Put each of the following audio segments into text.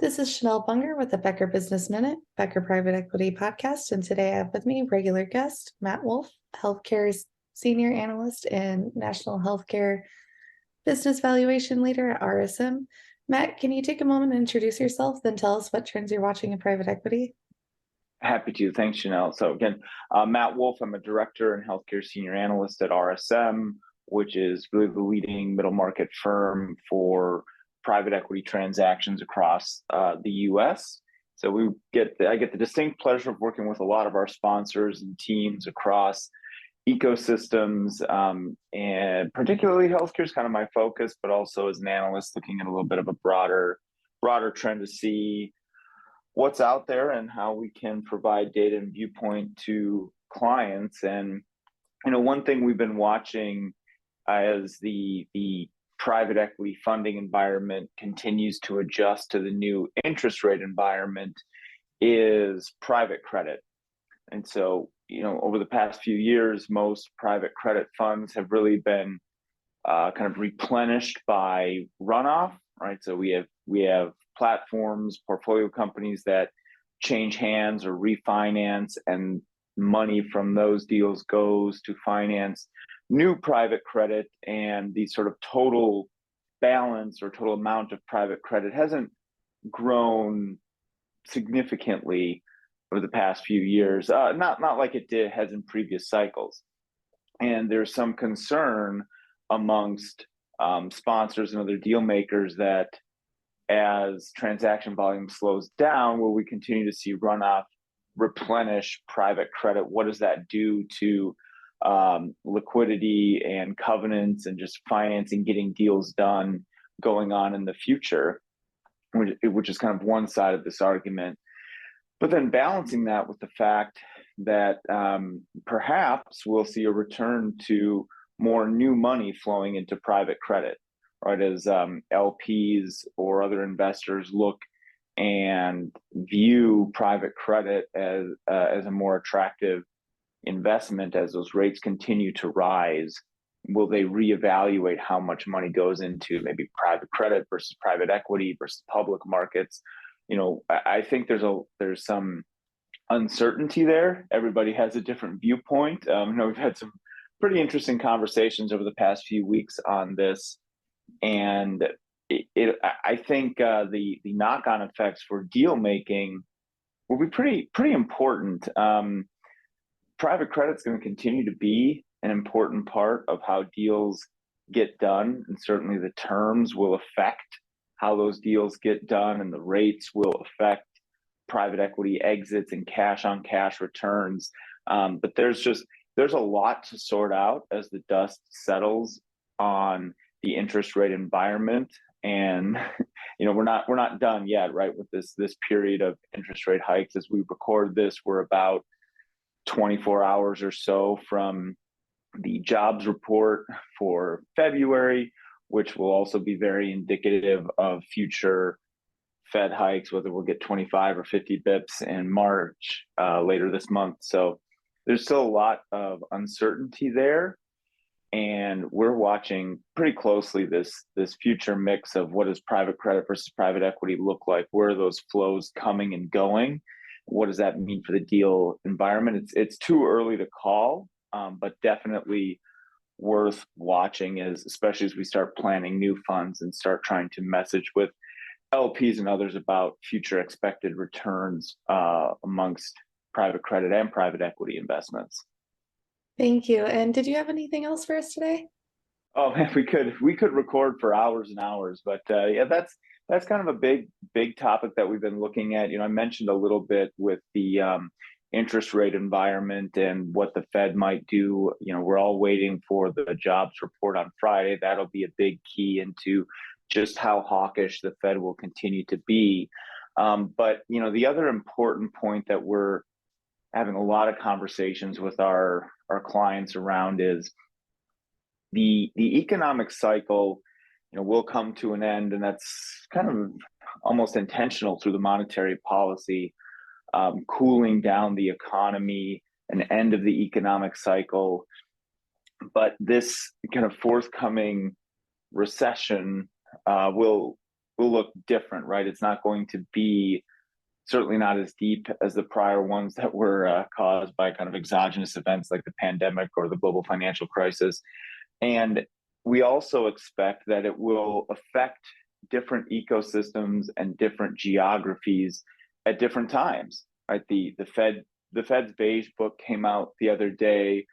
This is Chanel Bunger with the Becker Business Minute, Becker Private Equity Podcast, and today I have with me regular guest Matt Wolf, healthcare senior analyst and national healthcare business valuation leader at RSM. Matt, can you take a moment and introduce yourself, then tell us what trends you're watching in private equity? Happy to. Thanks, Chanel. So again, Matt Wolf, I'm a director and healthcare senior analyst at RSM, which is really the leading middle market firm for private equity transactions across the U.S. So I get the distinct pleasure of working with a lot of our sponsors and teams across ecosystems, and particularly healthcare is kind of my focus, but also as an analyst looking at a little bit of a broader trend to see what's out there and how we can provide data and viewpoint to clients. And one thing we've been watching as the private equity funding environment continues to adjust to the new interest rate environment is private credit. And so, over the past few years, most private credit funds have really been kind of replenished by runoff, right? So we have platforms, portfolio companies that change hands or refinance, and money from those deals goes to finance new private credit. And the sort of total balance or total amount of private credit hasn't grown significantly over the past few years, not like it has in previous cycles. And there's some concern amongst sponsors and other deal makers that as transaction volume slows down, will we continue to see runoff replenish private credit? What does that do to liquidity and covenants and just financing, getting deals done going on in the future, which is kind of one side of this argument. But then balancing that with the fact that perhaps we'll see a return to more new money flowing into private credit, right? As LPs or other investors look and view private credit as a more attractive investment as those rates continue to rise. Will they reevaluate how much money goes into maybe private credit versus private equity versus public markets? I think there's some uncertainty there. Everybody has a different viewpoint. We've had some pretty interesting conversations over the past few weeks on this, and I think the knock-on effects for deal making will be pretty important. Private credit is going to continue to be an important part of how deals get done, and certainly the terms will affect how those deals get done, and the rates will affect private equity exits and cash on cash returns. But there's a lot to sort out as the dust settles on the interest rate environment. And we're not done yet, right, with this period of interest rate hikes. As we record this, we're about 24 hours or so from the jobs report for February, which will also be very indicative of future Fed hikes, whether we'll get 25 or 50 bips in March later this month. So there's still a lot of uncertainty there. And we're watching pretty closely this future mix of what does private credit versus private equity look like? Where are those flows coming and going? What does that mean for the deal environment? It's too early to call, but definitely worth watching, especially as we start planning new funds and start trying to message with LPs and others about future expected returns amongst private credit and private equity investments. Thank you. And did you have anything else for us today? Oh man, we could record for hours and hours, but yeah, that's kind of a big topic that we've been looking at. I mentioned a little bit with the interest rate environment and what the Fed might do. We're all waiting for the jobs report on Friday. That'll be a big key into just how hawkish the Fed will continue to be. But the other important point that we're having a lot of conversations with our clients around is the economic cycle will come to an end, and that's kind of almost intentional through the monetary policy, cooling down the economy, an end of the economic cycle. But this kind of forthcoming recession will will look different, right? It's not going to be certainly not as deep as the prior ones that were caused by kind of exogenous events like the pandemic or the global financial crisis. And we also expect that it will affect different ecosystems and different geographies at different times, right? The Fed's beige book came out the other day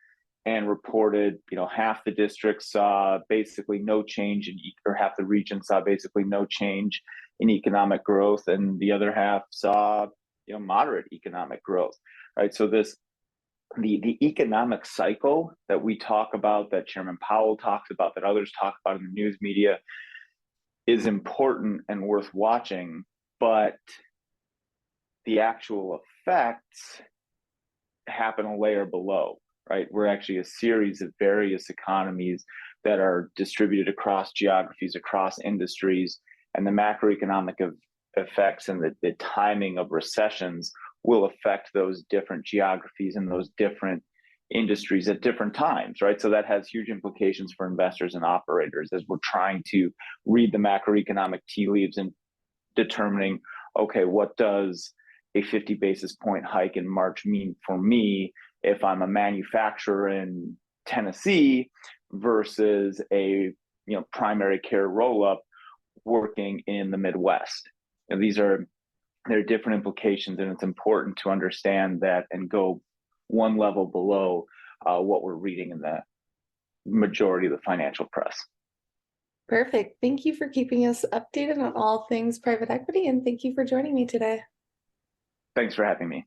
and reported, half the districts saw basically no change or half the region saw basically no change in economic growth, and the other half saw, moderate economic growth, right? So the economic cycle that we talk about, that Chairman Powell talks about, that others talk about in the news media, is important and worth watching, but the actual effects happen a layer below, right? We're actually a series of various economies that are distributed across geographies, across industries, and the macroeconomic effects and the timing of recessions will affect those different geographies and those different industries at different times, right? So that has huge implications for investors and operators as we're trying to read the macroeconomic tea leaves and determining, okay, what does a 50 basis point hike in March mean for me if I'm a manufacturer in Tennessee versus a primary care roll-up working in the Midwest? And there are different implications, and it's important to understand that and go one level below what we're reading in the majority of the financial press. Perfect. Thank you for keeping us updated on all things private equity, and thank you for joining me today. Thanks for having me.